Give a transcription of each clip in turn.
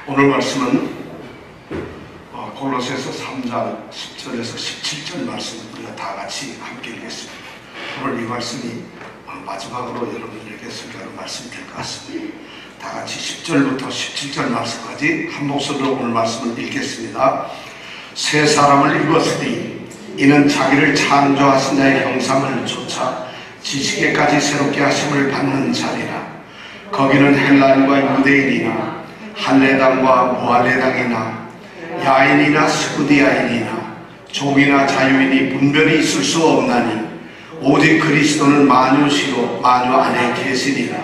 오늘 말씀은 골로새서 3장 10절에서 17절 말씀을 우리가 다 같이 함께 읽겠습니다. 오늘 이 말씀이 마지막으로 여러분들에게 설교하는 말씀이 될 것 같습니다. 다 같이 10절부터 17절 말씀까지 한 목소리로 오늘 말씀을 읽겠습니다. 새 사람을 입었으니 이는 자기를 창조하신 자의 형상을 쫓아 지식에까지 새롭게 하심을 받는 자리라. 거기는 헬라인과 유대인이나 할례당과 무할례당이나 야인이나 스구디아인이나 종이나 자유인이 분별이 있을 수 없나니 오직 그리스도는 만유시로 만유 안에 계시니라.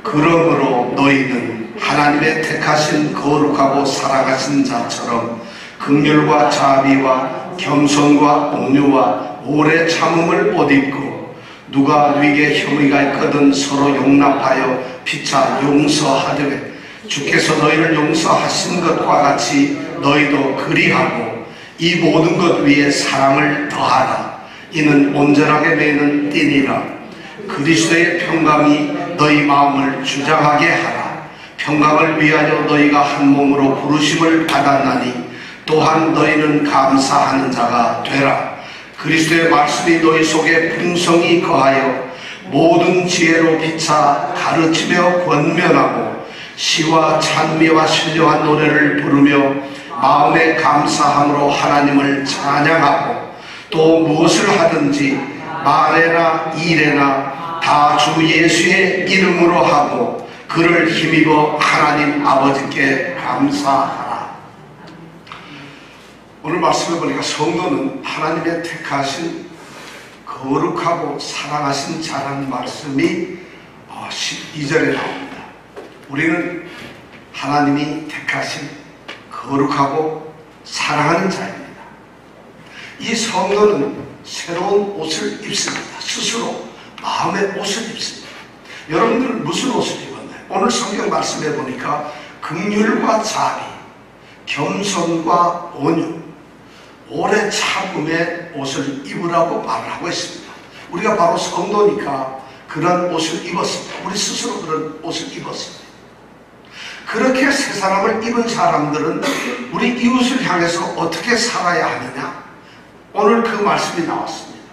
그러므로 너희는 하나님의 택하신 거룩하고 사랑하신 자처럼 긍휼과 자비와 겸손과 온유와 오래 참음을 옷 입고 누가 너희에게 혐의가 있거든 서로 용납하여 피차 용서하되 주께서 너희를 용서하신 것과 같이 너희도 그리하고 이 모든 것 위에 사랑을 더하라. 이는 온전하게 매는 띠니라. 그리스도의 평강이 너희 마음을 주장하게 하라. 평강을 위하여 너희가 한 몸으로 부르심을 받았나니 또한 너희는 감사하는 자가 되라. 그리스도의 말씀이 너희 속에 풍성히 거하여 모든 지혜로 피차 가르치며 권면하고 시와 찬미와 신령한 노래를 부르며 마음의 감사함으로 하나님을 찬양하고 또 무엇을 하든지 말에나 일에나 다 주 예수의 이름으로 하고 그를 힘입어 하나님 아버지께 감사하라. 오늘 말씀해 보니까 성도는 하나님의 택하신 거룩하고 사랑하신 자라는 말씀이 12절에 나옵니다. 우리는 하나님이 택하신 거룩하고 사랑하는 자입니다. 이 성도는 새로운 옷을 입습니다. 스스로 마음의 옷을 입습니다. 여러분들은 무슨 옷을 입었나요? 오늘 성경 말씀해 보니까 긍휼과 자비, 겸손과 온유, 오래 참음의 옷을 입으라고 말을 하고 있습니다. 우리가 바로 성도니까 그런 옷을 입었습니다. 우리 스스로 그런 옷을 입었습니다. 그렇게 새 사람을 입은 사람들은 우리 이웃을 향해서 어떻게 살아야 하느냐? 오늘 그 말씀이 나왔습니다.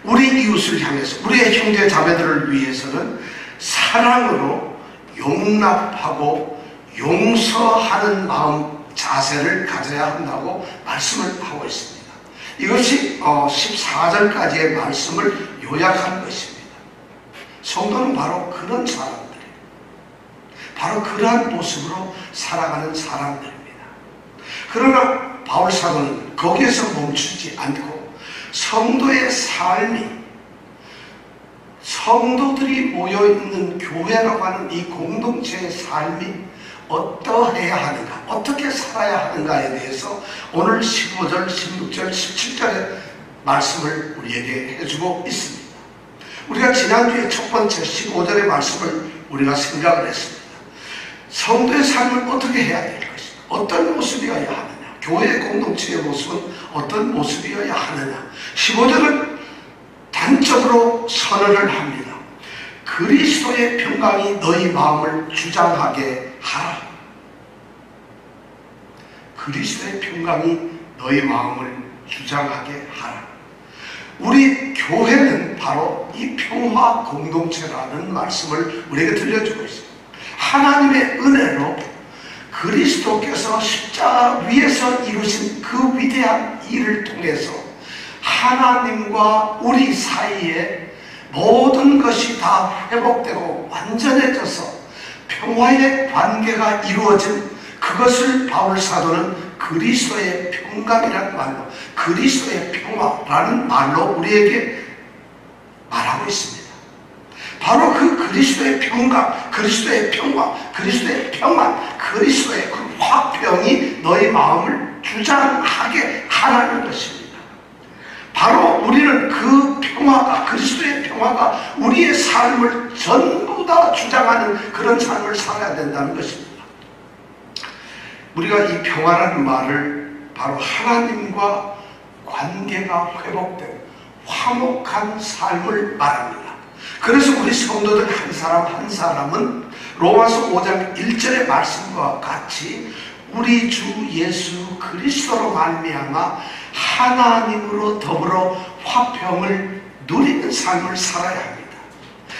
우리 이웃을 향해서, 우리의 형제 자매들을 위해서는 사랑으로 용납하고 용서하는 마음, 자세를 가져야 한다고 말씀을 하고 있습니다. 이것이 14절까지의 말씀을 요약한 것입니다. 성도는 바로 그런 사람들이에요. 바로 그러한 모습으로 살아가는 사람들입니다. 그러나 바울 사도는 거기에서 멈추지 않고 성도의 삶이, 성도들이 모여있는 교회라고 하는 이 공동체의 삶이 어떠해야 하는가, 어떻게 살아야 하는가에 대해서 오늘 15절, 16절, 17절의 말씀을 우리에게 해주고 있습니다. 우리가 지난주에 첫 번째 15절의 말씀을 우리가 생각을 했습니다. 성도의 삶을 어떻게 해야 될 것인가, 어떤 모습이어야 하느냐, 교회의 공동체의 모습은 어떤 모습이어야 하느냐. 15절은 단적으로 선언을 합니다. 그리스도의 평강이 너희 마음을 주장하게 하라. 그리스도의 평강이 너희 마음을 주장하게 하라. 우리 교회는 바로 이 평화 공동체라는 말씀을 우리에게 들려주고 있습니다. 하나님의 은혜로 그리스도께서 십자가 위에서 이루신 그 위대한 일을 통해서 하나님과 우리 사이에 모든 것이 다 회복되고 완전해져서 평화의 관계가 이루어진 그것을 바울 사도는 그리스도의 평강이라는 말로, 그리스도의 평화라는 말로 우리에게 말하고 있습니다. 바로 그 그리스도의 평강, 그리스도의 평화, 그리스도의 평안, 그리스도의 그 화평이 너희 마음을 주장하게 하라는 것입니다. 바로 우리는 그 평화가, 그리스도의 평화가 우리의 삶을 전부 다 주장하는 그런 삶을 살아야 된다는 것입니다. 우리가 이 평화라는 말을 바로 하나님과 관계가 회복된 화목한 삶을 말합니다. 그래서 우리 성도들 한 사람 한 사람은 로마서 5장 1절의 말씀과 같이 우리 주 예수 그리스도로 말미암아 하나님으로 더불어 화평을 누리는 삶을 살아야 합니다.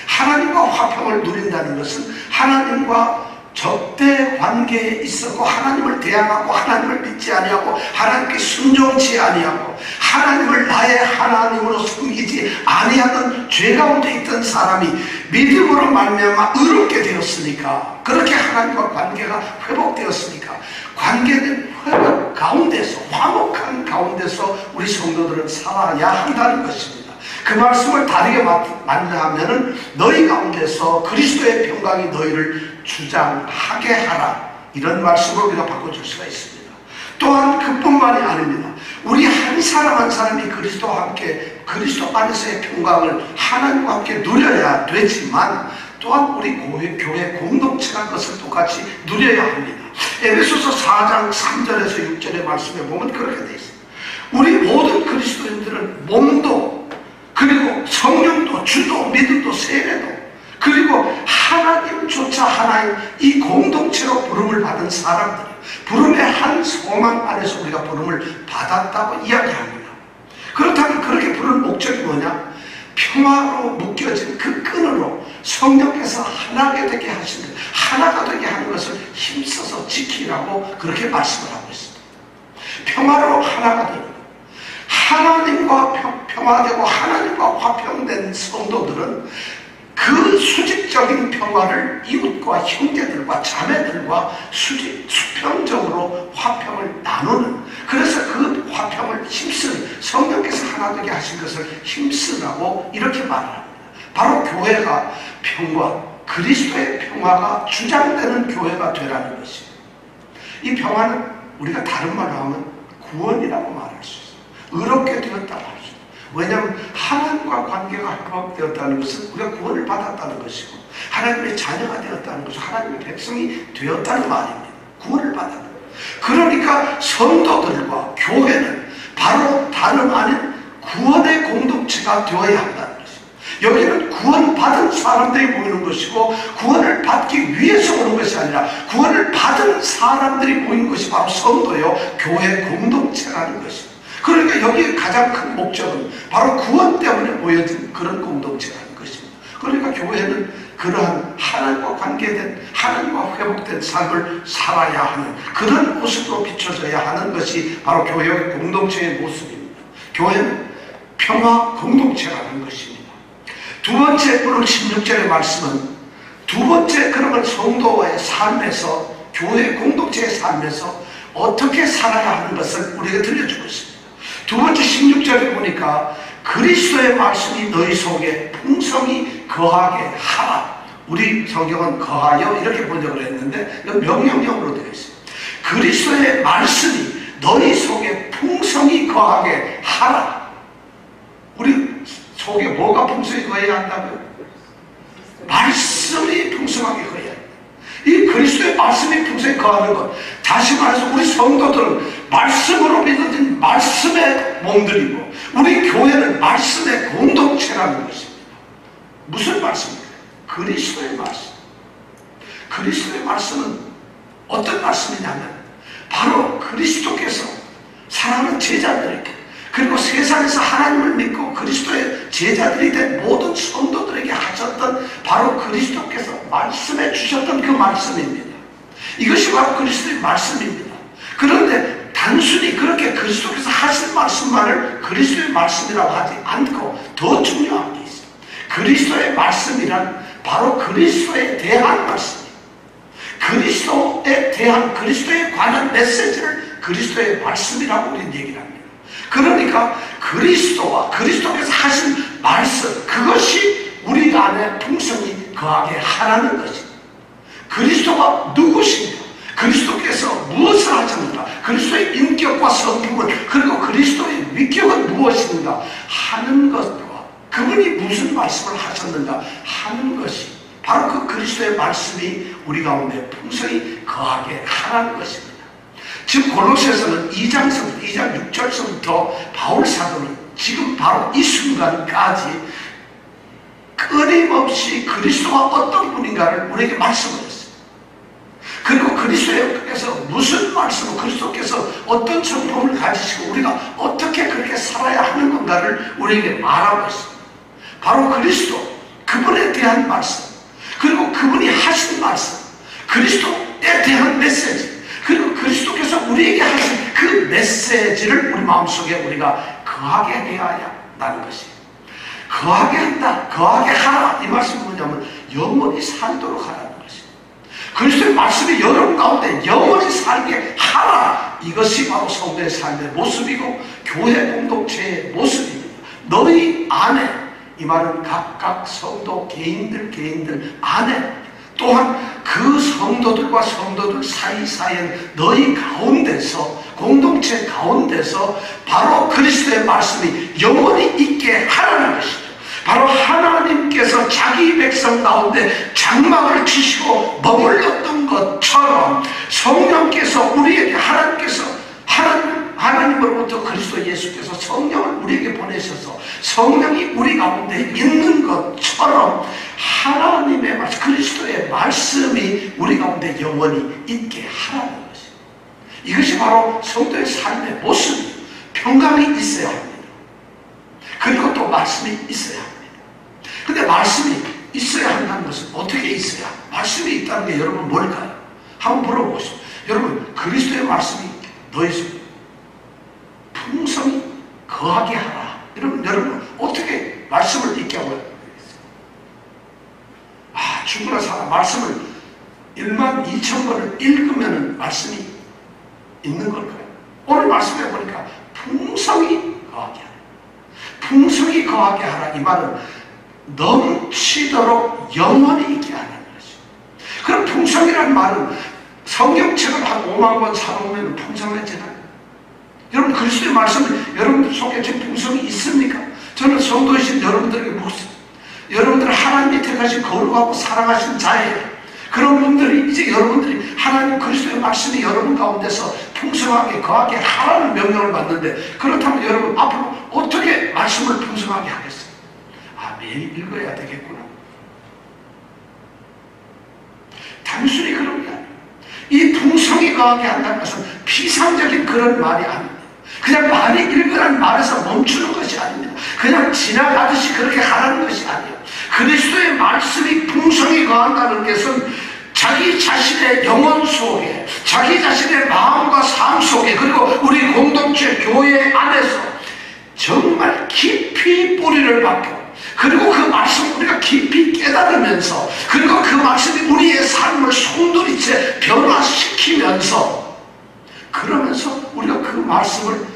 하나님과 화평을 누린다는 것은 하나님과 적대 관계에 있었고 하나님을 대항하고 하나님을 믿지 아니하고 하나님께 순종치 아니하고 하나님을 나의 하나님으로 섬기지 아니하는 죄 가운데 있던 사람이 믿음으로 말미암아 의롭게 되었으니까, 그렇게 하나님과 관계가 회복되었으니까 관계는 회복 가운데서, 화목한 가운데서 우리 성도들은 살아야 한다는 것입니다. 그 말씀을 다르게 말하면은 너희 가운데서 그리스도의 평강이 너희를 주장하게 하라, 이런 말씀을 우리가 바꿔줄 수가 있습니다. 또한 그뿐만이 아닙니다. 우리 한 사람 한 사람이 그리스도와 함께 그리스도 안에서의 평강을 하나님과 함께 누려야 되지만 또한 우리 교회 공동체가 그것을 똑같이 누려야 합니다. 에베소서 4장 3절에서 6절의 말씀에 보면 그렇게 되어 있습니다. 우리 모든 그리스도인들은 몸도 그리고 성령도 주도 믿음도 세례도 그리고 하나님조차 하나인 이 공동체로 부름을 받은 사람들, 부름의 한 소망 안에서 우리가 부름을 받았다고 이야기합니다. 그렇다면 그렇게 부른 목적이 뭐냐? 평화로 묶여진 그 끈으로 성령께서 하나가 되게 하시는, 하나가 되게 하는 것을 힘써서 지키라고 그렇게 말씀을 하고 있습니다. 평화로 하나가 되는, 하나님과 평화되고 하나님과 화평된 성도들은 그 수직적인 평화를 이웃과 형제들과 자매들과 수평적으로 화평을 나누는, 그래서 그 화평을 힘쓰는, 성령께서 하나 되게 하신 것을 힘쓰라고 이렇게 말을 합니다. 바로 교회가 평화, 그리스도의 평화가 주장되는 교회가 되라는 것입니다. 이 평화는 우리가 다른 말로 하면 구원이라고 말할 수 있어요. 의롭게 되었다고 할 수 있어요. 왜냐하면 하나님과 관계가 회복되었다는 것은 우리가 구원을 받았다는 것이고 하나님의 자녀가 되었다는 것이고 하나님의 백성이 되었다는 말입니다. 구원을 받았다. 그러니까 성도들과 교회는 바로 다름 아닌 구원의 공동체가 되어야 한다는 것입니다. 여기는 구원받은 사람들이 모이는 것이고 구원을 받기 위해서 오는 것이 아니라 구원을 받은 사람들이 모이는 것이 바로 성도요 교회 공동체라는 것입니다. 그러니까 여기에 가장 큰 목적은 바로 구원 때문에 모여진 그런 공동체라는 것입니다. 그러니까 교회는 그러한 하나님과 관계된, 하나님과 회복된 삶을 살아야 하는 그런 모습으로 비춰져야 하는 것이 바로 교회의 공동체의 모습입니다. 교회는 평화 공동체라는 것입니다. 두 번째, 오늘 16절의 말씀은 두 번째, 그러면 성도의 삶에서, 교회 공동체의 삶에서 어떻게 살아야 하는 것을 우리에게 들려주고 있습니다. 두 번째 16절에 보니까 그리스도의 말씀이 너희 속에 풍성히 거하게 하라. 우리 성경은 거하여 이렇게 번역을 했는데 명령형으로 되어 있어요. 그리스도의 말씀이 너희 속에 풍성히 거하게 하라. 우리 속에 뭐가 풍성히 거해야 한다고요? 말씀이 풍성하게 거해야 한다. 이 그리스도의 말씀이 풍성히 거하는 것, 다시 말해서 우리 성도들은 말씀으로 믿어진 말씀의 몸들이고 우리 교회는 말씀의 공동체라는 것입니다. 무슨 말씀입니까? 그리스도의 말씀. 그리스도의 말씀은 어떤 말씀이냐면 바로 그리스도께서 사랑하는 제자들에게, 그리고 세상에서 하나님을 믿고 그리스도의 제자들이 된 모든 성도들에게 하셨던 바로 그리스도께서 말씀해 주셨던 그 말씀입니다. 이것이 바로 그리스도의 말씀입니다. 그런데 단순히 그렇게 그리스도께서 하신 말씀만을 그리스도의 말씀이라고 하지 않고 더 중요한 게 있어요. 그리스도의 말씀이란 바로 그리스도에 대한 말씀이에요. 그리스도에 대한, 그리스도에 관한 메시지를 그리스도의 말씀이라고 우리는 얘기를 합니다. 그러니까 그리스도와 그리스도께서 하신 말씀, 그것이 우리 안에 풍성히 거하게 하라는 것입니다. 그리스도가 누구신가? 그리스도께서 무엇을 하셨는가? 그리스도의 인격과 성품은, 그리고 그리스도의 위격은 무엇인가 하는 것과 그분이 무슨 말씀을 하셨는가 하는 것이 바로 그 그리스도의 말씀이 우리 가운데 풍성히 거하게 하라는 것입니다. 지금 골로새서는 2장 6절서부터 바울 사도는 지금 바로 이 순간까지 끊임없이 그리스도가 어떤 분인가를 우리에게 말씀을 했어요. 그리고 그리스도께서 무슨 말씀을, 그리스도께서 어떤 성품을 가지시고 우리가 어떻게 그렇게 살아야 하는 건가를 우리에게 말하고 있습니다. 바로 그리스도, 그분에 대한 말씀, 그리고 그분이 하신 말씀, 그리스도에 대한 메시지, 그리고 그리스도께서 우리에게 하신 그 메시지를 우리 마음속에 우리가 거하게 해야 한다는 것이에요. 거하게 한다, 거하게 하라, 이 말씀은 뭐냐면 영원히 살도록 하라는 것이에요. 그리스도의 말씀이 여러분 가운데 영원히 살게 하라, 이것이 바로 성도의 삶의 모습이고 교회 공동체의 모습입니다. 너희 안에, 이 말은 각각 성도 개인들 안에, 또한 그 성도들과 성도들 사이사이에 너희 가운데서, 공동체 가운데서 바로 그리스도의 말씀이 영원히 있게 하라는 것이죠. 바로 하나님께서 자기 백성 가운데 장막을 치시고 머물렀던 것처럼 성령께서 우리에게, 하나님으로부터 그리스도 예수께서 성령을 우리에게 보내셔서 성령이 우리 가운데 있는 것처럼 하나님의 말씀, 그리스도의 말씀이 우리 가운데 영원히 있게 하라는 것입니다. 이것이 바로 성도의 삶의 모습이에요. 평강이 있어야 합니다. 그리고 또 말씀이 있어야 합니다. 근데 말씀이 있어야 한다는 것은 어떻게 있어야? 말씀이 있다는 게 여러분 뭘까요? 한번 물어보시죠. 여러분, 그리스도의 말씀이 너희 속에 풍성히 거하게 하라. 여러분 어떻게 말씀을 읽게 하고 있어요? 충분한 사람, 말씀을 12,000번을 읽으면 말씀이 있는 걸까요? 오늘 말씀해 보니까 풍성히 거하게 하라. 풍성히 거하게 하라, 이 말은 넘치도록 영원히 있게 하라는 것이죠. 그럼 풍성이라는 말은 성경책을 한 5만 권 사놓으면 풍성해지나요? 여러분, 그리스도의 말씀은 여러분들 속에 지금 풍성이 있습니까? 저는 성도이신 여러분들에게 묻습니다. 여러분들은 하나님이 택하신 거룩하고 사랑하신 자예요. 그런 분들이, 이제 여러분들이 하나님 그리스도의 말씀이 여러분 가운데서 풍성하게 거하게 하라는 명령을 받는데, 그렇다면 여러분 앞으로 어떻게 말씀을 풍성하게 하겠어요? 매일 읽어야 되겠구나. 단순히 그런 게 아니에요. 이 풍성히 거하게 한다는 것은 피상적인 그런 말이 아닙니다. 그냥 많이 읽으라는 말에서 멈추는 것이 아닙니다. 그냥 지나가듯이 그렇게 하라는 것이 아니에요. 그리스도의 말씀이 풍성히 거한다는 것은 자기 자신의 영혼 속에, 자기 자신의 마음과 삶 속에, 그리고 우리 공동체 교회 안에서 정말 깊이 뿌리를 박혀, 그리고 그 말씀을 우리가 깊이 깨달으면서, 그리고 그 말씀이 우리의 삶을 송두리째 변화시키면서, 그러면서 우리가 그 말씀을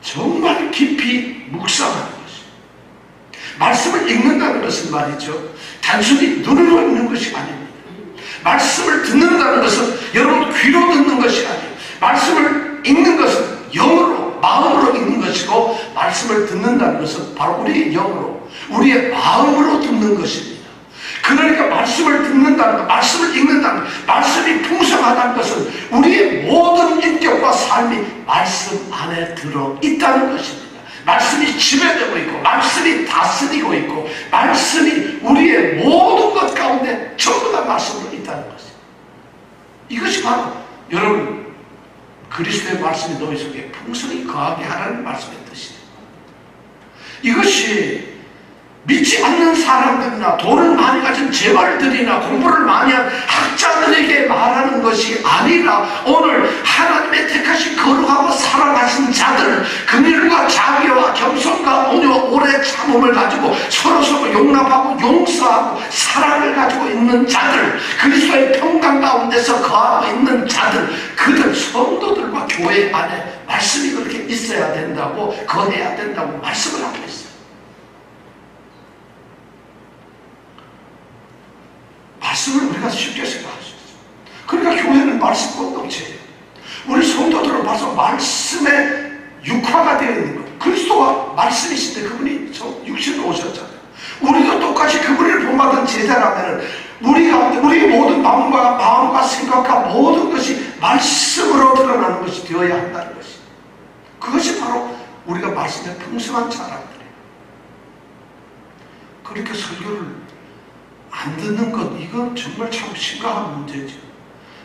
정말 깊이 묵상하는 것이죠. 말씀을 읽는다는 것은 말이죠, 단순히 눈으로 읽는 것이 아닙니다. 말씀을 듣는다는 것은 여러분 귀로 듣는 것이 아니에요. 말씀을 읽는 것은 영으로, 마음으로 읽는 것이고, 말씀을 듣는다는 것은 바로 우리의 영으로, 우리의 마음으로 듣는 것입니다. 그러니까 말씀을 듣는다는 것, 말씀을 읽는다는 것, 말씀이 풍성하다는 것은 우리의 모든 인격과 삶이 말씀 안에 들어있다는 것입니다. 말씀이 지배되고 있고, 말씀이 다스리고 있고, 말씀이 우리의 모든 것 가운데 전부 다 말씀으로 있다는 것입니다. 이것이 바로 여러분 그리스도의 말씀이 너희 속에 풍성히 거하게 하라는 말씀의 뜻이에요. 이것이 믿지 않는 사람들이나 돈을 많이 가진 재벌들이나 공부를 많이 한 학자들에게 말하는 것이 아니라, 오늘 하나님의 택하신 거룩하고 사랑하신 자들, 긍휼과 자비와 겸손과 온유와 오래 참음을 가지고 서로 용납하고 용서하고 사랑을 가지고 있는 자들, 그리스도의 평강 가운데서 거하고 있는 자들, 그들 성도들과 교회 안에 말씀이 그렇게 있어야 된다고, 거해야 된다고 말씀을 하고 있어요. 말씀을 우리가 쉽게 생각할 수 있어요. 그러니까 교회는 말씀 공동체예요. 우리 성도들은 벌써 말씀에 육화가 되어 있는 거예요. 그리스도가 말씀이신데 그분이 육신으로 오셨잖아요. 우리도 똑같이 그분을 본받은 제자라면 우리 가운데 우리의 모든 마음과 생각과 모든 것이 말씀으로 드러나는 것이 되어야 한다는 것이, 그것이 바로 우리가 말씀에 풍성한 자라는 거예요. 그렇게 설교를 안 듣는 것, 이건 정말 참 심각한 문제죠.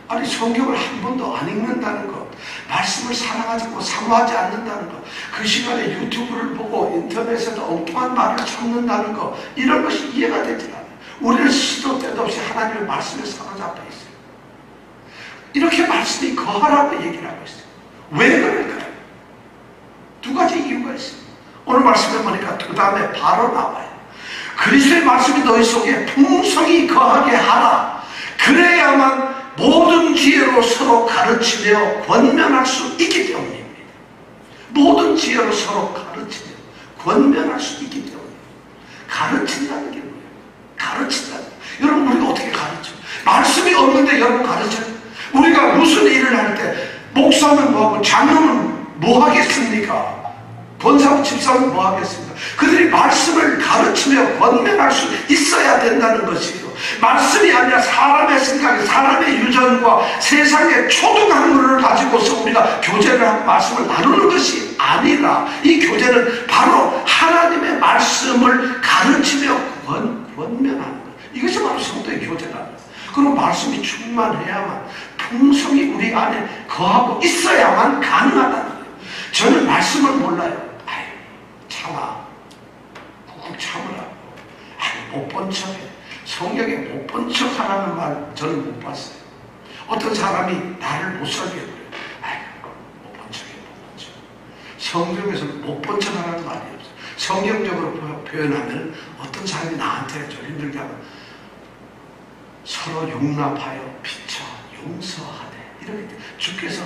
아니, 성경을 한 번도 안 읽는다는 것, 말씀을 사랑하지 않고 사모하지 않는다는 것, 그 시간에 유튜브를 보고 인터넷에서 엉뚱한 말을 찾는다는 것, 이런 것이 이해가 되지 않아요. 우리는 시도 때도 없이 하나님의 말씀에 사로잡혀 있어요. 이렇게 말씀이 거하라고 얘기를 하고 있어요. 왜 그럴까요? 두 가지 이유가 있어요. 오늘 말씀에 보니까 그 다음에 바로 나와요. 그리스도의 말씀이 너희 속에 풍성히 거하게 하라. 그래야만 모든 지혜로 서로 가르치며 권면할 수 있기 때문입니다. 모든 지혜로 서로 가르치며 권면할 수 있기 때문입니다. 가르친다는 게 뭐예요? 가르친다는 게. 여러분, 우리가 어떻게 가르쳐요? 말씀이 없는데 여러분 가르쳐요? 우리가 무슨 일을 할 때 목사는 뭐하고 장로는 뭐 하겠습니까? 권사하고 집사는 뭐 하겠습니까? 그들이 말씀을 가르치며 권면할 수 있어야 된다는 것이에요. 말씀이 아니라 사람의 생각, 사람의 유전과 세상의 초등학문을 가지고서 우리가 교제를 하고 말씀을 나누는 것이 아니라 이 교제는 바로 하나님의 말씀을 가르치며 권면하는 것. 이것이 바로 성도의 교제라는 것. 그리고 말씀이 충만해야만 풍성히 우리 안에 거하고 있어야만 가능하다는 거예요. 저는 말씀을 몰라요. 아유, 참아. 꾹꾹 참으라고. 아유, 못 본 척해. 성경에 못 본 척 하라는 말 저는 못 봤어요. 어떤 사람이 나를 못 살게 그래요. 아유, 못 본 척해, 못 본 척. 성경에서는 못 본 척 하라는 말이 없어요. 성경적으로 표현하면 어떤 사람이 나한테 좀 힘들게 하면 서로 용납하여 피차 용서하되, 이렇게 주께서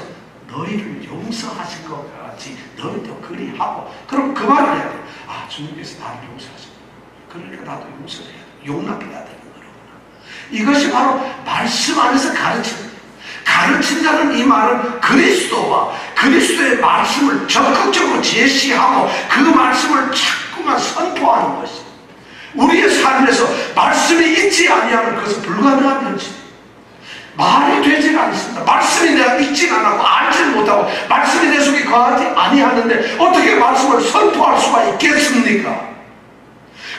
너희를 용서하신 것 같이 너희도 그리하고, 그럼 그 말을 해야 돼. 아, 주님께서 나를 용서하셨구나. 그러니까 나도 용서해야 돼. 용납해야 되는 거로구나. 이것이 바로 말씀 안에서 가르치는 거예요. 가르친다는 이 말은 그리스도와 그리스도의 말씀을 적극적으로 제시하고 그 말씀을 자꾸만 선포하는 것이에요. 우리의 삶에서 말씀이 있지 아니하면 그것은 불가능한 현실. 말이 되지 않습니다. 말씀이 내가 읽지 않았고 알지 못하고 말씀이 내 속에 거하지 아니하는데 어떻게 말씀을 선포할 수가 있겠습니까?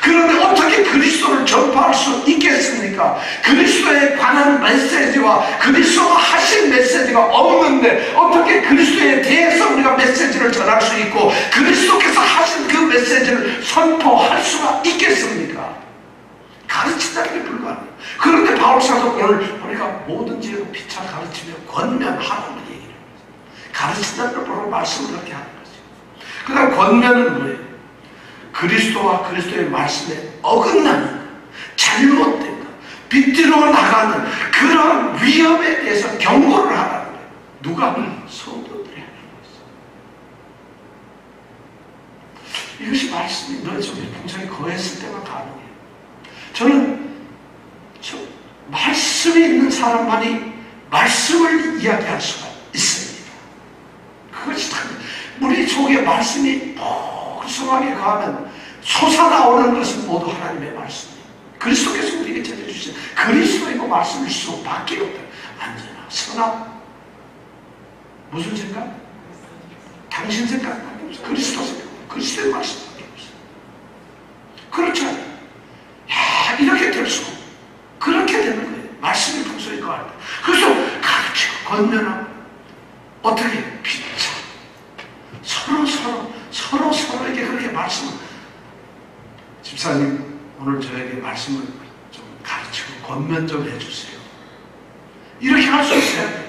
그런데 어떻게 그리스도를 전파할 수 있겠습니까? 그리스도에 관한 메시지와 그리스도가 하신 메시지가 없는데 어떻게 그리스도에 대해서 우리가 메시지를 전할 수 있고 그리스도께서 하신 그 메시지를 선포할 수가 있겠습니까? 가르친다는 게 불가능해요. 그런데 바울사도 오늘 우리가 모든 지혜로 피차 가르치며 권면하라는 얘기를 해요. 가르친다는 걸 바로 말씀을 그렇게 하는 거죠. 그 다음 권면은 뭐예요? 그리스도와 그리스도의 말씀에 어긋나는 것, 잘못된 것, 비틀어 나가는 그런 위험에 대해서 경고를 하라는 거예요. 누가? 성도들이 하는 거죠. 이것이 말씀이 너희 속에 풍성히 거했을 때만 가능해요. 저는 말씀이 있는 사람만이 말씀을 이야기할 수가 있습니다. 그것이 참 우리 속에 말씀이 풍성하게 거하면 솟아나오는 것은 모두 하나님의 말씀이에요. 그리스도께서 우리에게 전해주신 그리스도의 그 말씀일 수밖에 없다. 안전하, 선하, 무슨 생각? 당신 생각, 그리스도 생각, 그리스도의 말씀밖에 없어요. 그렇지 않아요. 야, 이렇게 될 수가 없고 그렇게 되는 거예요. 말씀이 풍성히 거할 때. 그래서 가르치고 권면하고 어떻게 피차 서로에게 그렇게 말씀을, 집사님 오늘 저에게 말씀을 좀 가르치고 권면 좀 해주세요. 이렇게 할 수 있어야 돼요.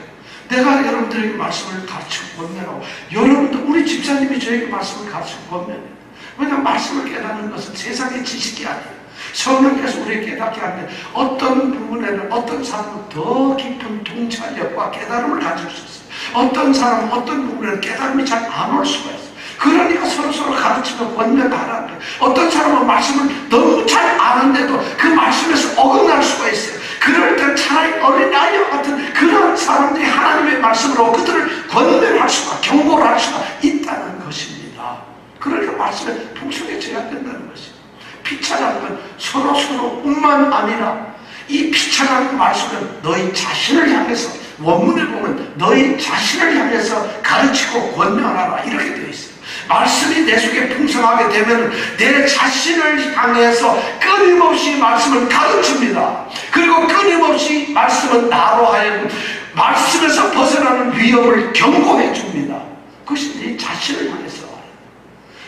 내가 여러분들에게 말씀을 가르치고 권면하고 여러분도 우리 집사님이 저에게 말씀을 가르치고 권면해요. 왜냐하면 말씀을 깨닫는 것은 세상의 지식이 아니에요. 성령께서 우리에게 깨닫게 하는데 어떤 부분에는 어떤 사람은 더 깊은 통찰력과 깨달음을 가질 수 있어요. 어떤 사람은 어떤 부분에는 깨달음이 잘 안 올 수가 있어요. 그러니까 서로 가르치며 권면하라는 거예요. 어떤 사람은 말씀을 너무 잘 아는데도 그 말씀에서 어긋날 수가 있어요. 그럴 때 차라리 어린아이와 같은 그런 사람들이 하나님의 말씀으로 그들을 권면할 수가, 경고를 할 수가 있다는 것입니다. 그러니까 말씀에 풍성해져야 된다는 것이에요. 피차라는 건 서로뿐만 아니라 이 피차라는 말씀은 너희 자신을 향해서, 원문을 보면 너희 자신을 향해서 가르치고 권면하라 이렇게 되어 있어요. 말씀이 내 속에 풍성하게 되면 내 자신을 향해서 끊임없이 말씀을 가르칩니다. 그리고 끊임없이 말씀은 나로 하여금 말씀에서 벗어나는 위협을 경고해 줍니다. 그것이 내 자신을 향해서,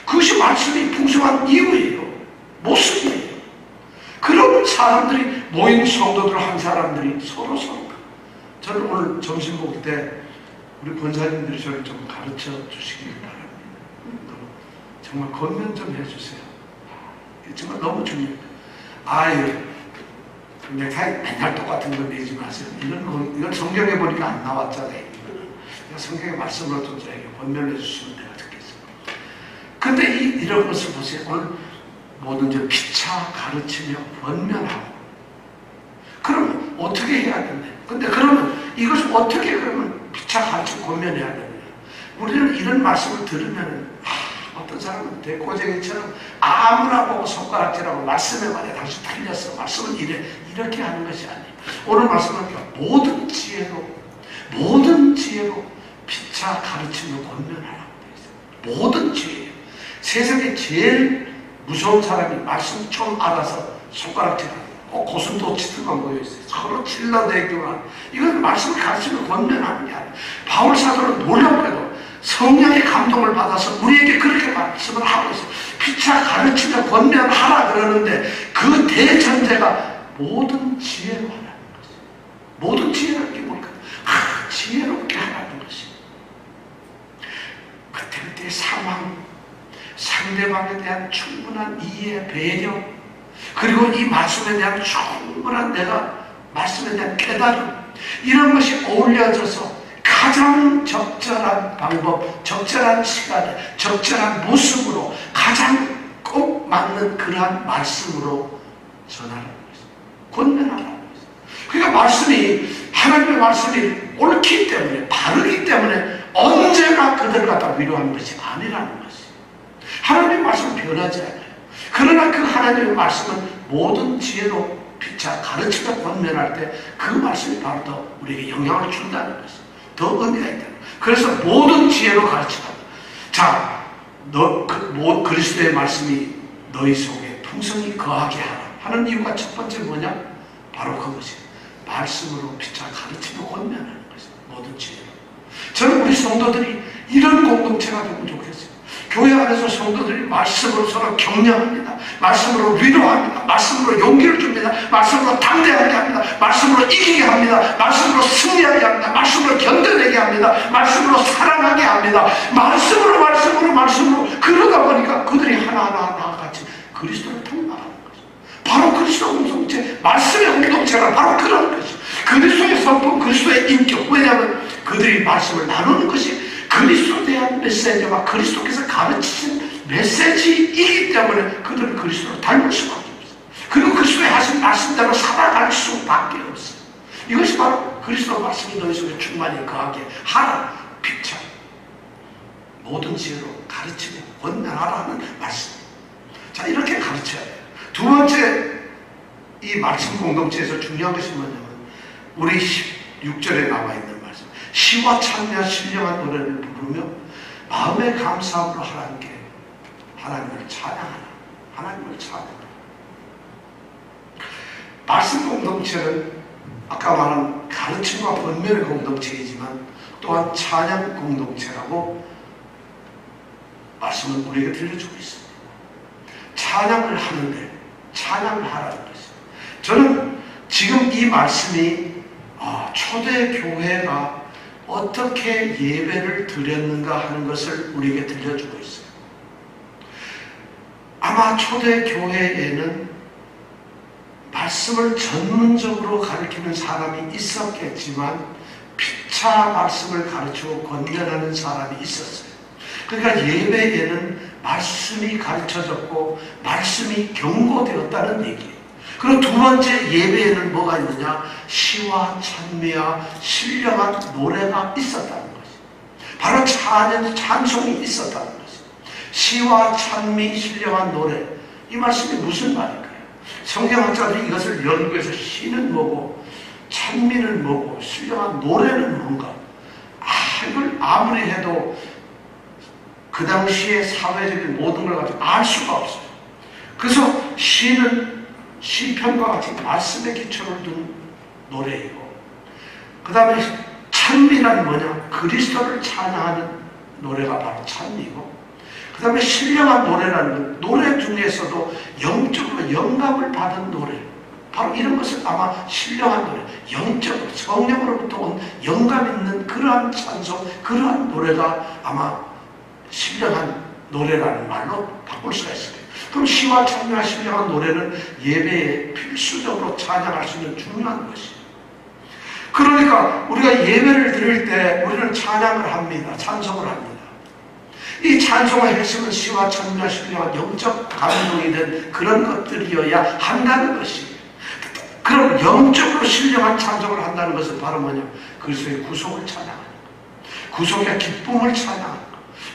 그것이 말씀이 풍성한 이유예요. 모습이에요. 그런 사람들이 모인 성도들 한 사람들이 서로 저는 오늘 점심 먹을 때 우리 권사님들이 저를 좀 가르쳐 주시기 바랍니다. 정말 권면 좀 해주세요. 정말 너무 중요해요. 아유, 맨날 똑같은 걸 내지 마세요. 이건 성경에 보니까 안 나왔잖아요. 성경의 말씀으로 좀 저에게 권면해 주시면 내가 듣겠습니다. 근데 이런 것을 보세요. 오늘 뭐든지 피차 가르치며 권면하고. 그러면 어떻게 해야 되냐? 근데 그러면 이것을 어떻게 그러면 피차 가르치고 권면해야 되냐? 우리는 이런 말씀을 들으면 어떤 사람은 대꼬쟁이처럼 아무나 보고 손가락질하고 말씀에 말해 당신 틀렸어. 말씀은 이렇게 하는 것이 아니에요. 오늘 말씀은 모든 지혜로 피차 가르치며 권면하라고 되어 있어요. 모든 지혜. 세상에 제일 무서운 사람이 말씀 좀 알아서 손가락질하고 고슴도치들만 모여있어요. 서로 찔러대기만. 이건 말씀을 가르치며 권면하는 게 아니에요. 바울 사도는 놀랍게도 성령의 감동을 받아서 우리에게 그렇게 말씀을 하고 있어요. 피차 가르치며 권면하라 그러는데 그 대전제가 모든 지혜로 하라는 것이에요. 모든 지혜라는 게 뭘까? 지혜롭게 하라는 것이에요. 그때그때 상황, 상대방에 대한 충분한 이해, 배려, 그리고 이 말씀에 대한 충분한 말씀에 대한 깨달음, 이런 것이 어울려져서 가장 적절한 방법, 적절한 시간에, 적절한 모습으로 가장 꼭 맞는 그러한 말씀으로 전하라는 것입니다. 권면하라는 것입니다. 그러니까 하나님의 말씀이 옳기 때문에, 바르기 때문에 언제나 그들을 갖다 위로하는 것이 아니라는 것입니다. 하나님의 말씀은 변하지 않아요. 그러나 그 하나님의 말씀은 모든 지혜로 피차 가르치며 권면할 때 그 말씀이 바로 더 우리에게 영향을 준다는 것입니다. 더 의미가 있다. 그래서 모든 지혜로 가르치라. 자, 그리스도의 말씀이 너희 속에 풍성히 거하게 하라 하는 이유가 첫 번째 뭐냐? 바로 그것이 말씀으로 피차 가르치며 권면하는 것입니다. 모든 지혜로. 저는 우리 성도들이 이런 공동체가 되면 좋겠어요. 교회 안에서 성도들이 말씀으로 서로 격려합니다. 말씀으로 위로합니다. 말씀으로 용기를 줍니다. 말씀으로 담대하게 합니다. 말씀으로 이기게 합니다. 말씀으로 승리하게 합니다. 말씀으로 견뎌내게 합니다. 말씀으로 사랑하게 합니다. 말씀으로 그러다 보니까 그들이 하나하나 같이 그리스도를 통과하는 거죠. 바로 그리스도 공동체, 말씀의 공동체가 바로 그런 것이죠. 그리스도의 성품, 그리스도의 인격. 왜냐하면 그들이 말씀을 나누는 것이 그리스도에 대한 메시지와 그리스도께서 가르치신 메시지이기 때문에 그들은 그리스도를 닮을 수밖에 없어요. 그리고 그리스도의 하신 말씀대로 살아갈 수밖에 없어요. 이것이 바로 그리스도 말씀이 너희 속에 충만히 거하게 하라. 피차 모든 지혜로 가르치며 권면하라 하는 말씀. 자, 이렇게 가르쳐야 돼요. 두 번째, 이 말씀 공동체에서 중요한 것이 뭐냐면 우리 16절에 나와 있는 말씀, 시와 찬미와 신령한 노래를 부르며 마음의 감사함으로 하나님께 하나님을 찬양하라. 하나님을 찬양하라. 말씀 공동체는 아까 말한 가르침과 권면의 공동체이지만 또한 찬양 공동체라고 말씀은 우리에게 들려주고 있습니다. 찬양을 하는데 찬양을 하라는 것입니다. 저는 지금 이 말씀이 초대교회가 어떻게 예배를 드렸는가 하는 것을 우리에게 들려주고 있어요. 아마 초대교회에는 말씀을 전문적으로 가르치는 사람이 있었겠지만 피차 말씀을 가르치고 권면하는 사람이 있었어요. 그러니까 예배에는 말씀이 가르쳐졌고 말씀이 경고되었다는 얘기예요. 그리고 두 번째, 예배에는 뭐가 있느냐? 시와 찬미와 신령한 노래가 있었다는 것이죠. 바로 찬송이 있었다는 것이죠. 시와 찬미, 신령한 노래, 이 말씀이 무슨 말일까요? 성경학자들이 이것을 연구해서 시는 뭐고 찬미는 뭐고 신령한 노래는 뭔가, 이걸 아무리 해도 그 당시의 사회적인 모든 걸 가지고 알 수가 없어요. 그래서 시는 시편과 같이 말씀의 기초를 둔 노래이고, 그 다음에 찬미란 뭐냐? 그리스도를 찬양하는 노래가 바로 찬미고, 그 다음에 신령한 노래라는 건 노래 중에서도 영적으로 영감을 받은 노래, 바로 이런 것을 아마 신령한 노래, 영적으로 성령으로부터 온 영감 있는 그러한 찬송, 그러한 노래가 아마 신령한 노래라는 말로 바꿀 수가 있습니다. 그럼 시와 찬미와 신령한 노래는 예배에 필수적으로 찬양할 수 있는 중요한 것이에요. 그러니까 우리가 예배를 드릴 때 우리는 찬양을 합니다. 찬송을 합니다. 이 찬송의 핵심은 시와 찬미와 신령한 영적 감동이 된 그런 것들이어야 한다는 것이에요. 그럼 영적으로 신령한 찬송을 한다는 것은 바로 뭐냐? 그리스도의 구속을 찬양하는 것, 구속의 기쁨을 찬양하는 것,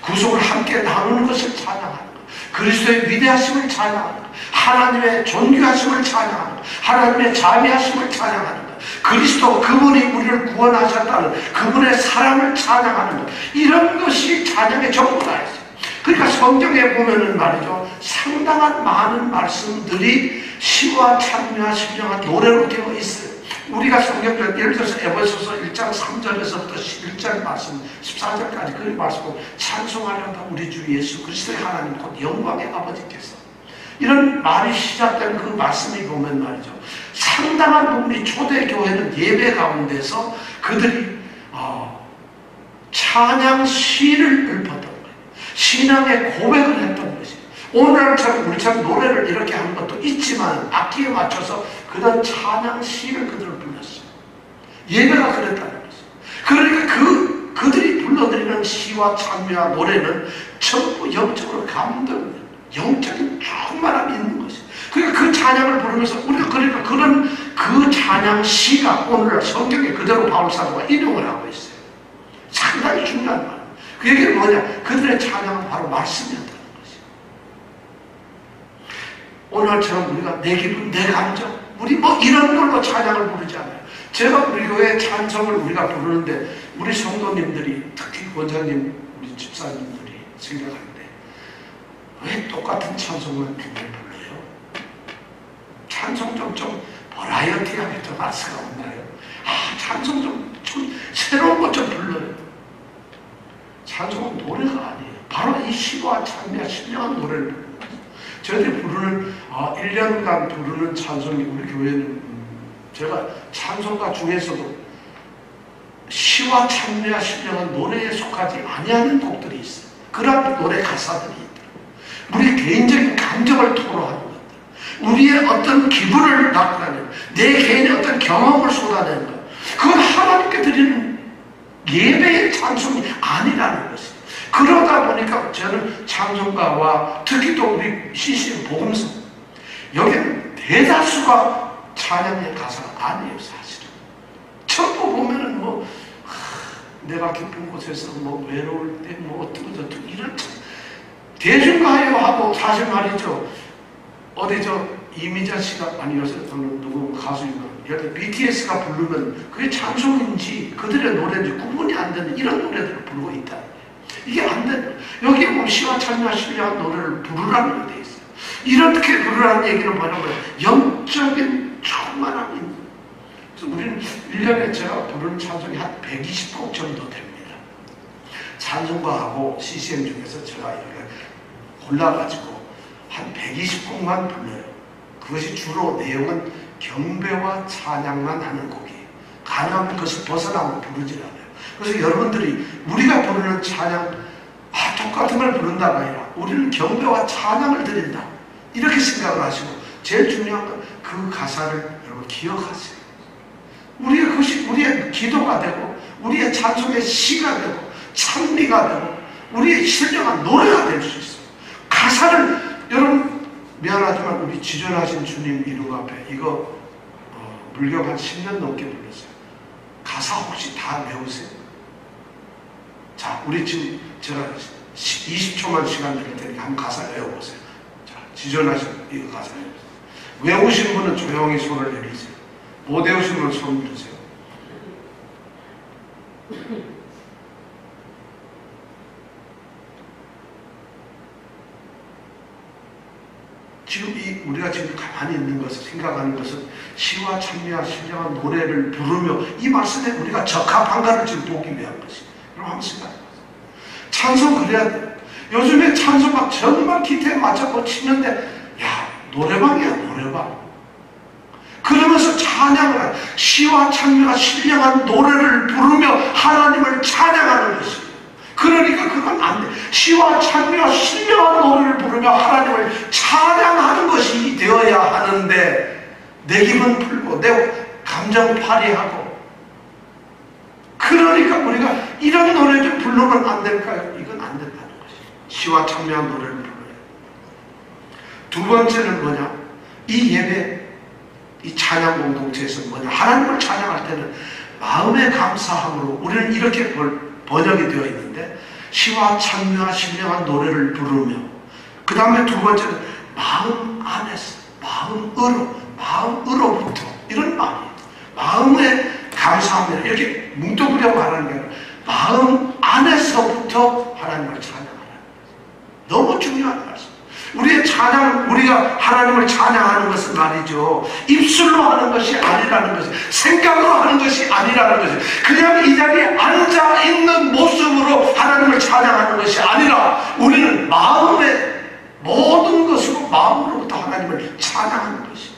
구속을 함께 나누는 것을 찬양하는 것, 그리스도의 위대하심을 찬양하는 것, 하나님의 존귀하심을 찬양하는 것, 하나님의 자비하심을 찬양하는 것, 그리스도 그분이 우리를 구원하셨다는 그분의 사랑을 찬양하는 것, 이런 것이 찬양의 전부다 했어요. 그러니까 성경에 보면은 말이죠, 상당한 많은 말씀들이 시와 찬미와 신령한 노래로 되어 있어요. 우리가 성경을 예를 들어서 에베소서 1장 3절에서부터 11절 말씀 14절까지 그 말씀을 찬송하려다 우리 주 예수 그리스도의 하나님 곧 영광의 아버지께서, 이런 말이 시작된 그 말씀이 보면 말이죠, 상당한 부분이 초대교회는 예배 가운데서 그들이 찬양 시를 읊었던 거예요. 신앙의 고백을 했던 것이에요. 오늘처럼 우리처럼 노래를 이렇게 하는 것도 있지만 악기에 맞춰서 그런 찬양 시를 그들을 불렀어요. 예배가 그랬다는 것이에요. 그러니까 그들이 불러드리는 시와 찬미와 노래는 전부 영적으로 감동, 영적인 충만함이 있는 것이에요. 그러니까 그 찬양을 부르면서 우리가 그러니까 그런 그 찬양 시가 오늘 성경에 그대로 바울 사도가 인용을 하고 있어요. 상당히 중요한 말. 그 얘기는 뭐냐? 그들의 찬양은 바로 말씀이었다는 것이에요. 오늘처럼 우리가 내 기분, 내 감정, 우리 뭐 이런 걸로 찬양을 부르지 않아요. 제가 우리 교회 찬송을 우리가 부르는데 우리 성도님들이, 특히 권사님, 우리 집사님들이 생각할 때 왜 똑같은 찬송을 불러요? 찬송 좀 버라이어티하게 좀 할 수가 없나요? 찬송 좀 새로운 것 좀 불러요. 찬송은 노래가 아니에요. 바로 이 시와 찬미와 신령한 노래를 부르는 거예요. 저희들이 부르는 1년간 부르는 찬송이 우리 교회는 제가 찬송가 중에서도 시와 찬미와 신령한 노래에 속하지 아니하는 곡들이 있어요. 그런 노래 가사들이 있더라고요. 우리 개인적인 감정을 토로하는 것들, 우리의 어떤 기분을 나타내는, 내 개인의 어떤 경험을 쏟아내는 것, 그건 하나님께 드리는 예배의 찬송이 아니라는 것이에요. 그러다 보니까 저는 찬송가와 특히 또 우리 CCM 복음서, 여기는 대다수가 찬양의 가사가 아니에요. 사실은 전부 보면은 내가 깊은 곳에서 외로울 때 어떻고 저떻고 이런 대중가요 하고, 사실 말이죠, 어디 이미자 씨가 아니 요새 누구 가수이나 예를 들어 BTS가 부르면 그게 찬송인지 그들의 노래인지 구분이 안 되는 이런 노래들을 부르고 있다. 이게 안 되는, 여기에 보면 시와 찬미와 신령한 노래를 부르라는 게 돼 있어요. 이렇게 부르라는 얘기는 뭐냐면 영적인 충만함이 있는. 그래서 우리는 1년에 제가 부르는 찬송이 한 120곡 정도 됩니다. 찬송가하고 CCM 중에서 제가 이렇게 골라가지고 한 120곡만 불러요. 그것이 주로 내용은 경배와 찬양만 하는 곡이에요. 가능하면 그것을 벗어나면 부르질 않아요. 그래서 여러분들이 우리가 부르는 찬양, 똑같은 걸 부른다가 아니라 우리는 경배와 찬양을 드린다, 이렇게 생각을 하시고, 제일 중요한 건 그 가사를 여러분 기억하세요. 그것이 우리의 기도가 되고 우리의 찬송의 시가 되고 찬미가 되고 우리의 신령한 노래가 될 수 있어요. 가사를, 여러분 미안하지만 우리 지존하신 주님 이름 앞에 이거 불경 한 10년 넘게 불렀어요. 가사 혹시 다 외우세요? 자, 우리 지금 제가 20초만 시간 드릴 테니까 한번 가사 외워보세요. 자, 지존하신 이거 가사 외우신 분은 조용히 손을 내리세요. 못 외우신 분은 손 들으세요. 우리가 지금 가만히 있는 것을 생각하는 것은 시와 찬미와 신령한 노래를 부르며 이 말씀에 우리가 적합한가를 지금 보기 위한 것이에요. 여러분 한번 생각해보세요. 찬송 그래야 돼. 요즘에 찬송 막 정말 기타에 맞춰서 치는데 야 노래방이야 노래방. 그러면서 찬양을 하는 시와 찬미가 신령한 노래를 부르며 하나님을 찬양하는 것이에요. 그러니까 그건 안 돼. 시와 찬미와 신령한 노래를 부르며 하나님을 찬양하는 것이 되어야 하는데 내 기분 풀고 내 감정 발휘하고 그러니까 우리가 이런 노래 좀 부르면 안 될까요? 이건 안 된다는 것이에요. 시와 찬미한 노래를 불러야 돼요. 두 번째는 뭐냐? 이 예배 이 찬양 공동체에서 뭐냐? 하나님을 찬양할 때는 마음의 감사함으로 우리는 이렇게 번역이 되어 있는데 시와 찬미와 신령한 노래를 부르며 그 다음에 두 번째는 마음 안에서 마음으로부터 이런 말이에요. 마음의 감사함이라 이렇게 뭉뚱그려 말하는 게 아니라 마음 안에서부터 하나님을 찬양하라. 너무 중요한 말씀. 우리의 찬양, 우리가 하나님을 찬양하는 것은 말이죠. 입술로 하는 것이 아니라는 것이, 생각으로 하는 것이 아니라는 것이, 그냥 이 자리에 앉아있는 모습으로 하나님을 찬양하는 것이 아니라 우리는 마음의 모든 것으로 마음으로부터 하나님을 찬양하는 것이에요.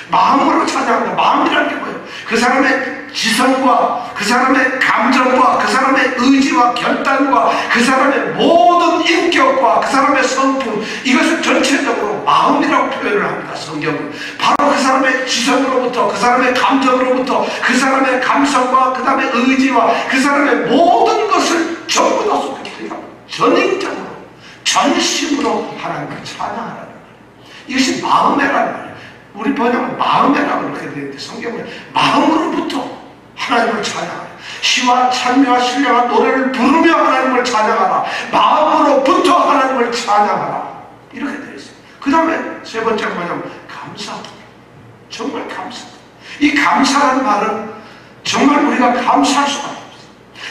마음으로 찬양한다. 마음이라는 게 뭐예요? 그 사람의 지성과 그 사람의 감정과 그 사람의 의지와 결단과 그 사람의 모든 인격과 그 사람의 성품, 이것을 전체적으로 마음이라고 표현을 합니다. 성경은 바로 그 사람의 지성으로부터 그 사람의 감정으로부터 그 사람의 감성과 그 다음에 의지와 그 사람의 모든 것을 전부 다 쏟아내니까 전인적으로 전심으로 하나님을 찬양하라는 거예요. 이것이 마음이라는 말이에요. 우리 번역은 마음이라고 그렇게 되어 있는데 성경은 마음으로부터 하나님을 찬양하라. 시와 찬미와 신령한 노래를 부르며 하나님을 찬양하라. 마음으로부터 하나님을 찬양하라. 이렇게 되어 있어요. 그 다음에 세 번째가 뭐냐면 감사. 정말 감사. 이 감사라는 말은 정말 우리가 감사할 수가 없어요.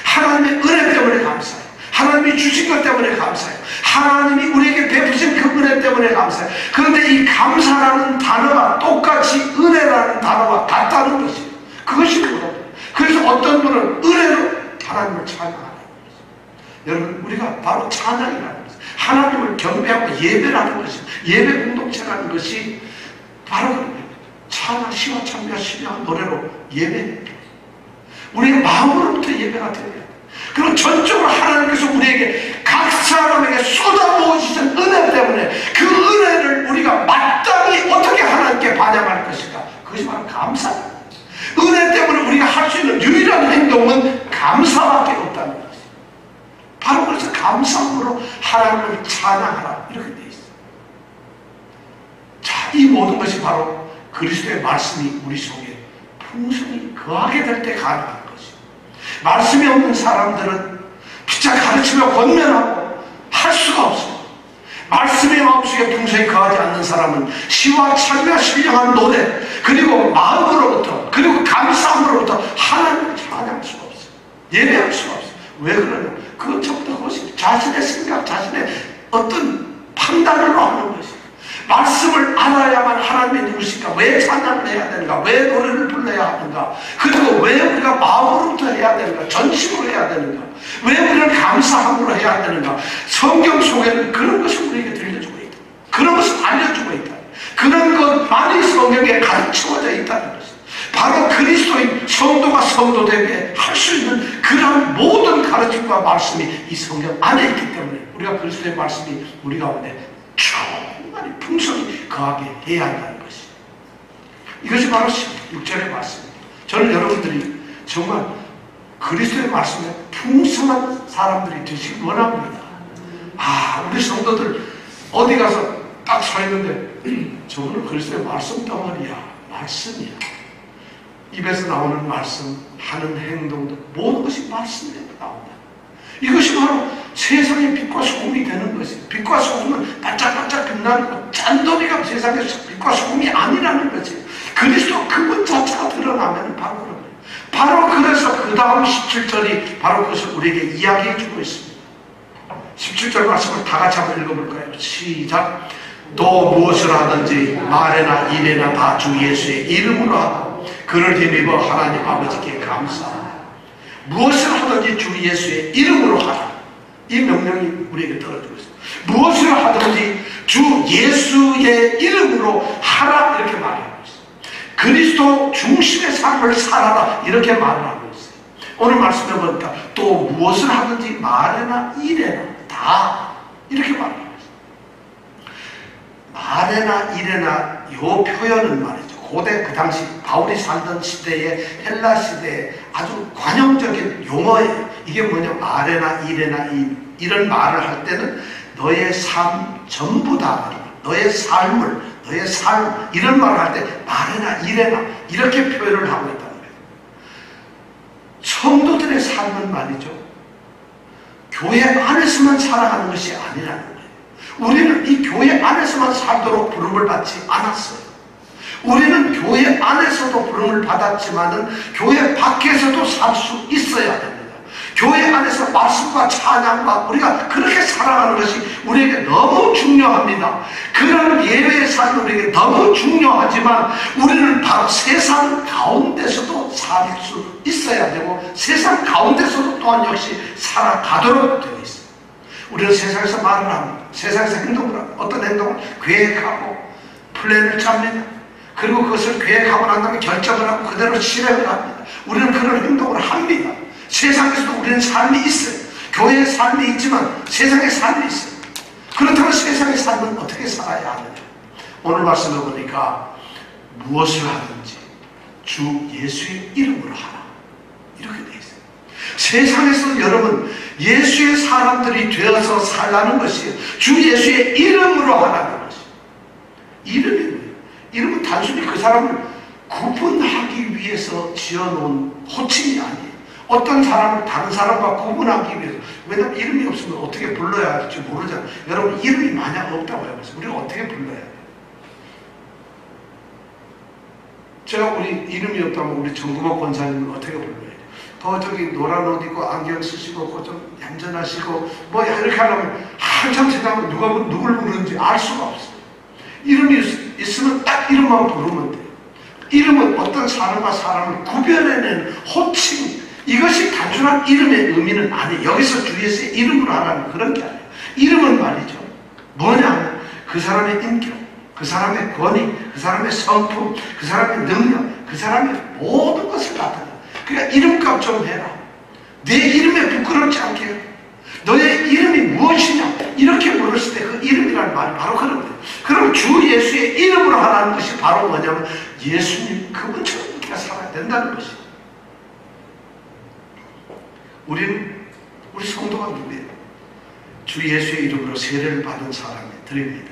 하나님의 은혜 때문에 감사해요. 하나님이 주신 것 때문에 감사해요. 하나님이 우리에게 베푸신 그 은혜 때문에 감사해요. 그런데 이 감사라는 단어가 똑같이 은혜라는 단어가 같다는 것이에요. 그것이 뭐라고요? 그래서 어떤 분은 은혜로 하나님을 찬양하는 것이에요. 여러분 우리가 바로 찬양이라는 것이에요. 하나님을 경배하고 예배라는 것이에요. 예배 공동체라는 것이 바로 그런 거예요. 찬양, 시와 찬미와 신령한 노래로 예배해요. 우리의 마음으로부터 예배가 되어야 돼요. 그리고 전적으로 하나님께서 우리에게 각 사람에게 쏟아부어주신 은혜 때문에 그 은혜를 우리가 마땅히 어떻게 하나님께 반영할 것인가, 그것이 바로 감사입니다. 은혜 때문에 우리가 할 수 있는 유일한 행동은 감사밖에 없다는 것이죠. 바로 그래서 감사함으로 하나님을 찬양하라 이렇게 되어 있어요. 자, 이 모든 것이 바로 그리스도의 말씀이 우리 속에 풍성히 거하게 될 때 가능한 것이죠. 말씀이 없는 사람들은 피차 가르치며 권면하고 할 수가 없어요. 말씀의 마음속에 풍성히 거하지 않는 사람은 시와 찬미와 신령한 노래 그리고 마음으로부터 그리고 감사함으로부터 하나님을 찬양할 수가 없어요. 예배할 수가 없어요. 왜 그러냐? 그건 전부 다 그것이 자신의 생각, 자신의 어떤 판단으로 하는 것이에요. 말씀을 알아야만 하나님이 누구신가, 왜 찬양을 해야 되는가, 왜 노래를 불러야 하는가, 그리고 왜 우리가 마음으로부터 해야 되는가, 전심으로 해야 되는가, 왜 우리는 감사함으로 해야 되는가. 성경 속에는 그런 것을 우리에게 들려주고 있다. 그런 것을 알려주고 있다. 그런 것만이 성경에 가르쳐져 있다는 것이다. 바로 그리스도인 성도가 성도 되게 할 수 있는 그런 모든 가르침과 말씀이 이 성경 안에 있기 때문에 우리가 그리스도의 말씀이 우리 가운데 충만히 풍성히 거하게 해야 한다는 것이, 이것이 바로 6절의 말씀입니다. 저는 여러분들이 정말 그리스도의 말씀에 풍성한 사람들이 되시기 원합니다. 우리 성도들 어디 가서 딱 서 있는데 저분은 그리스도의 말씀 덩어리야, 말씀이야. 입에서 나오는 말씀, 하는 행동도 모든 것이 말씀대로 나온다. 이것이 바로 세상의 빛과 소금이 되는 것이에요. 빛과 소금은 반짝반짝 빛나는 것, 짠돌이가 세상에서 빛과 소금이 아니라는 거지. 그리스도 그분 자체가 드러나면 바로 그런 거예요. 바로 그래서 그 다음 17절이 바로 그것을 우리에게 이야기해 주고 있습니다. 17절 말씀을 다 같이 한번 읽어볼까요? 시작. 또 무엇을 하든지 말에나 일에나 다 주 예수의 이름으로 하고 그를 힘입어 하나님 아버지께 감사합니다. 무엇을 하든지 주 예수의 이름으로 하라. 이 명령이 우리에게 떨어지고 있습니다. 무엇을 하든지 주 예수의 이름으로 하라 이렇게 말하고 있습니다. 그리스도 중심의 삶을 살아라 이렇게 말을 하고 있어요. 오늘 말씀해 보니까 또 무엇을 하든지 말에나 일에나 다 이렇게 말하고 있어요. 말에나 일에나 이 표현은 말이죠. 고대 그 당시 바울이 살던 시대에 헬라 시대에 아주 관용적인 용어예요. 이게 뭐냐, 말에나 일에나 이런 말을 할 때는 너의 삶 전부 다, 너의 삶을, 너의 삶 이런 말을 할 때 말에나 일에나 이렇게 표현을 하고 있다는 거예요. 성도들의 삶은 말이죠, 교회 안에서만 살아가는 것이 아니라는 거예요. 우리는 이 교회 안에서만 살도록 부름을 받지 않았어요. 우리는 교회 안에서도 부름을 받았지만은 교회 밖에서도 살 수 있어야 됩니다. 교회 안에서 말씀과 찬양과 우리가 그렇게 살아가는 것이 우리에게 너무 중요합니다. 그런 예배의 삶이 우리에게 너무 중요하지만 우리는 바로 세상 가운데서도 살 수 있어야 되고 세상 가운데서도 또한 역시 살아가도록 되어 있습니다. 우리는 세상에서 말을 합니다. 세상에서 행동을 합니다. 어떤 행동을 계획하고 플랜을 짭니다. 그리고 그것을 계획하고 난 다음에 결정을 하고 그대로 실행을 합니다. 우리는 그런 행동을 합니다. 세상에서도 우리는 삶이 있어요. 교회의 삶이 있지만 세상의 삶이 있어요. 그렇다면 세상의 삶은 어떻게 살아야 하느냐. 오늘 말씀을 보니까 무엇을 하든지 주 예수의 이름으로 하라 이렇게 되어 있어요. 세상에서 여러분 예수의 사람들이 되어서 살라는 것이에요. 주 예수의 이름으로 하라는 것이에요. 이름이 뭐예요? 이름은 단순히 그 사람을 구분하기 위해서 지어놓은 호칭이 아니에요. 어떤 사람을 다른 사람과 구분하기 위해서. 왜냐하면 이름이 없으면 어떻게 불러야 할지 모르잖아요. 여러분 이름이 만약 없다고 해보세요. 우리가 어떻게 불러야 해요? 제가 우리 이름이 없다면 우리 정구복 권사님을 어떻게 불러야 돼요? 더 저기 노란 옷 입고 안경 쓰시고 좀 얌전하시고 뭐 이렇게 하려면 한참 지나면 누가 누굴 부르는지 알 수가 없어요. 이름이 있으면 딱 이름만 부르면 돼요. 이름은 어떤 사람과 사람을 구별해내는 호칭, 이것이 단순한 이름의 의미는 아니에요. 여기서 주 예수의 이름으로 하라는 그런 게 아니에요. 이름은 말이죠, 뭐냐면 그 사람의 인격, 그 사람의 권위, 그 사람의 성품, 그 사람의 능력, 그 사람의 모든 것을 나타내요. 그러니까 이름값 좀 해라. 내 이름에 부끄럽지 않게 해라. 너의 이름이 무엇이냐 이렇게 물었을 때 그 이름이라는 말이 바로 그런 거예요. 그럼 주 예수의 이름으로 하라는 것이 바로 뭐냐면 예수님 그분처럼 우리가 살아야 된다는 것이에요. 우리 성도가 누구예요? 주 예수의 이름으로 세례를 받은 사람들입니다.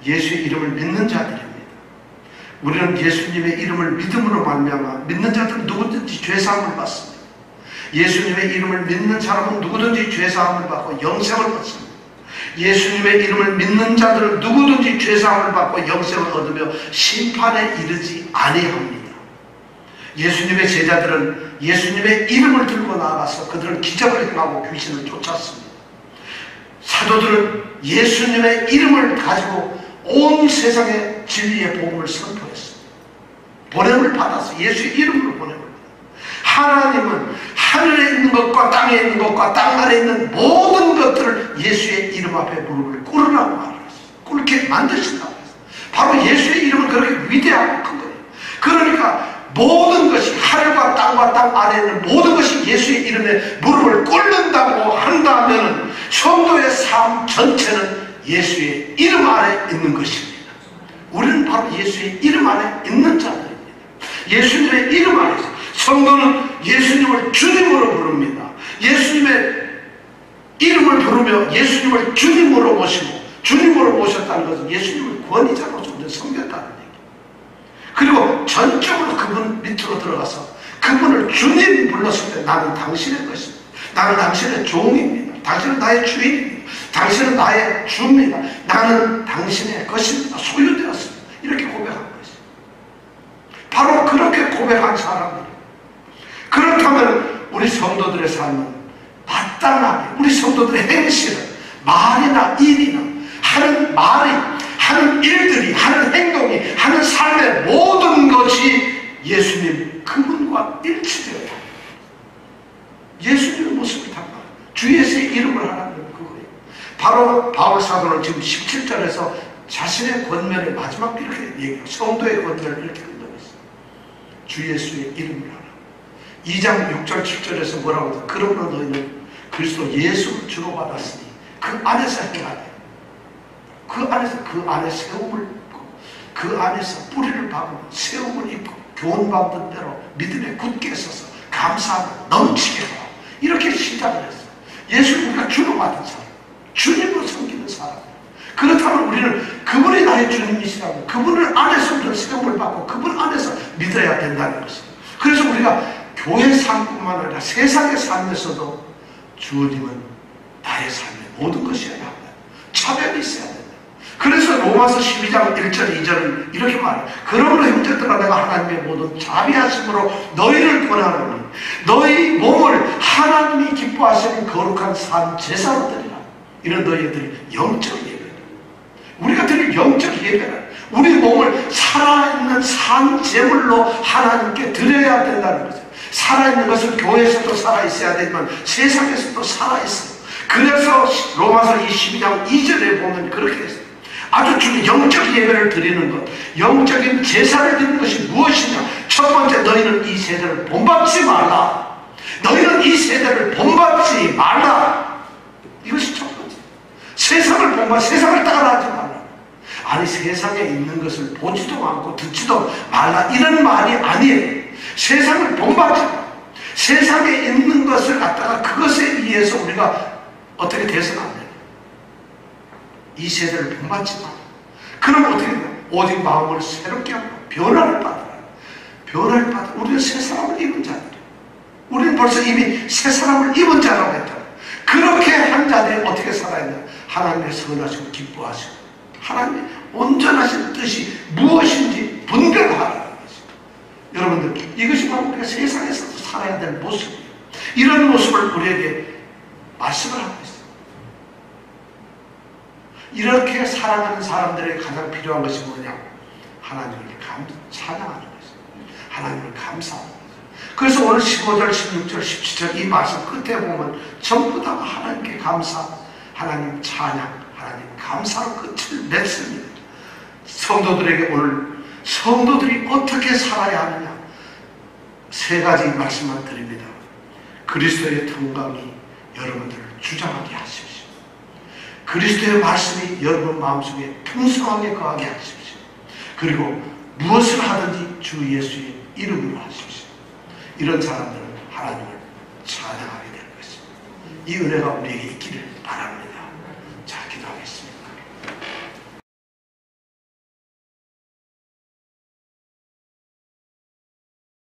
예수의 이름을 믿는 자들입니다. 우리는 예수님의 이름을 믿음으로 말미암아 믿는 자들은 누구든지 죄사함을 받습니다. 예수님의 이름을 믿는 사람은 누구든지 죄사함을 받고 영생을 받습니다. 예수님의 이름을 믿는 자들은 누구든지 죄사함을 받고 영생을 얻으며 심판에 이르지 아니합니다. 예수님의 제자들은 예수님의 이름을 들고 나가서 그들은 기적을 행하고 귀신을 쫓았습니다. 사도들은 예수님의 이름을 가지고 온 세상에 진리의 복음을 선포했습니다. 보냄을 받아서 예수의 이름으로 보냄을 받았습니다. 하나님은 하늘에 있는 것과 땅에 있는 것과 땅 아래에 있는 모든 것들을 예수의 이름 앞에 무릎을 꿇으라고 말했어요. 꿇게 만드신다고 했어요. 바로 예수의 이름은 그렇게 위대하고 큰 거예요. 그러니까 모든 것이 하늘과 땅과 땅 아래에 있는 모든 것이 예수의 이름에 무릎을 꿇는다고 한다면 성도의 삶 전체는 예수의 이름 아래 있는 것입니다. 우리는 바로 예수의 이름 안에 있는 자들입니다. 예수님의 이름 안에서 성도는 예수님을 주님으로 부릅니다. 예수님의 이름을 부르며 예수님을 주님으로 모시고 주님으로 모셨다는 것은 예수님을 권위자로 섬겼다는 얘기입니다. 그리고 전적으로 그분 밑으로 들어가서 그분을 주님 불렀을 때 나는 당신의 것입니다. 나는 당신의 종입니다. 당신은 나의 주인입니다. 당신은 나의 주입니다. 나는 당신의 것입니다. 소유되었습니다. 이렇게 고백한 것입니다. 바로 그렇게 고백한 사람들. 그렇다면 우리 성도들의 삶은 마땅하게 우리 성도들의 행실은 말이나 일이나 하는 말이 하는 일들이, 하는 행동이, 하는 삶의 모든 것이 예수님 그분과 일치되어야 합니다. 예수님의 모습을 담아 주 예수의 이름을 하라는 그거예요. 바로 바울 사도는 지금 17절에서 자신의 권면의 마지막 이렇게 얘기해요. 성도의 권면을 이렇게 끝내었어요. 주 예수의 이름을 하라. 2장 6절 7절에서 뭐라고 해서 그러므로 너희는 그리스도 예수를 주로 받았으니 그 안에서 행하라. 그 안에 세움을 입고 그 안에서 뿌리를 박고 세움을 입고 교훈받은 대로 믿음에 굳게 서서 감사하고 넘치게 하라. 이렇게 시작을 했어요. 예수를 우리가 주로 받은 사람, 주님으로 섬기는 사람. 그렇다면 우리는 그분이 나의 주님이시라고 그분을 안에서 우리가 세움을 받고 그분 안에서 믿어야 된다는 것이에요. 그래서 우리가 교회 삶뿐만 아니라 세상의 삶에서도 주님은 나의 삶의 모든 것이어야 합니다. 차별이 있어야 된다. 그래서 로마서 12장 1절 2절은 이렇게 말해요. 그러므로 형제들아 내가 하나님의 모든 자비하심으로 너희를 권하노니 너희 몸을 하나님이 기뻐하시는 거룩한 산 제사로 드리라. 이런 너희들이 영적 예배다. 우리가 드릴 영적 예배는 우리 몸을 살아있는 산 제물로 하나님께 드려야 된다는 거죠. 살아있는 것은 교회에서도 살아있어야 되지만 세상에서도 살아있어요. 그래서 로마서 12장 2절에 보면 그렇게 했어요. 아주 영적 예배를 드리는 것, 영적인 제사를 드리는 것이 무엇이냐? 첫 번째, 너희는 이 세대를 본받지 말라. 너희는 이 세대를 본받지 말라. 이것이 첫 번째. 세상을 따라하지 말라. 아니, 세상에 있는 것을 보지도 않고 듣지도 말라. 이런 말이 아니에요. 세상을 본받지 말라. 세상에 있는 것을 갖다가 그것에 의해서 우리가 어떻게 돼서는 안 돼요. 이 세대를 본받지 마. 그러면 어떻게 돼요? 오직 마음을 새롭게 하고 변화를 받아라. 변화를 받아. 우리는 새 사람을 입은 자들. 우리는 벌써 이미 새 사람을 입은 자라고 했다. 그렇게 한 자들이 어떻게 살아야 돼? 하나님의 선하시고 기뻐하시고 하나님의 온전하신 뜻이 무엇인지 분별하라는 것입니다. 여러분들, 이것이 바로 우리가 세상에서도 살아야 될 모습이에요. 이런 모습을 우리에게 말씀을 하고 있어요. 이렇게 살아가는 사람들에게 가장 필요한 것이 뭐냐? 하나님을 찬양하는 것이죠. 하나님을 감사하는 거죠. 그래서 오늘 15절, 16절, 17절 이 말씀 끝에 보면 전부 다 하나님께 감사, 하나님 찬양, 하나님 감사로 끝을 맺습니다. 성도들에게 오늘 성도들이 어떻게 살아야 하느냐? 세 가지 말씀만 드립니다. 그리스도의 평강이 여러분들을 주장하게 하십시오. 그리스도의 말씀이 여러분 마음속에 풍성하게 거하게 하십시오. 그리고 무엇을 하든지 주 예수의 이름으로 하십시오. 이런 사람들은 하나님을 찬양하게 될 것입니다. 이 은혜가 우리에게 있기를 바랍니다.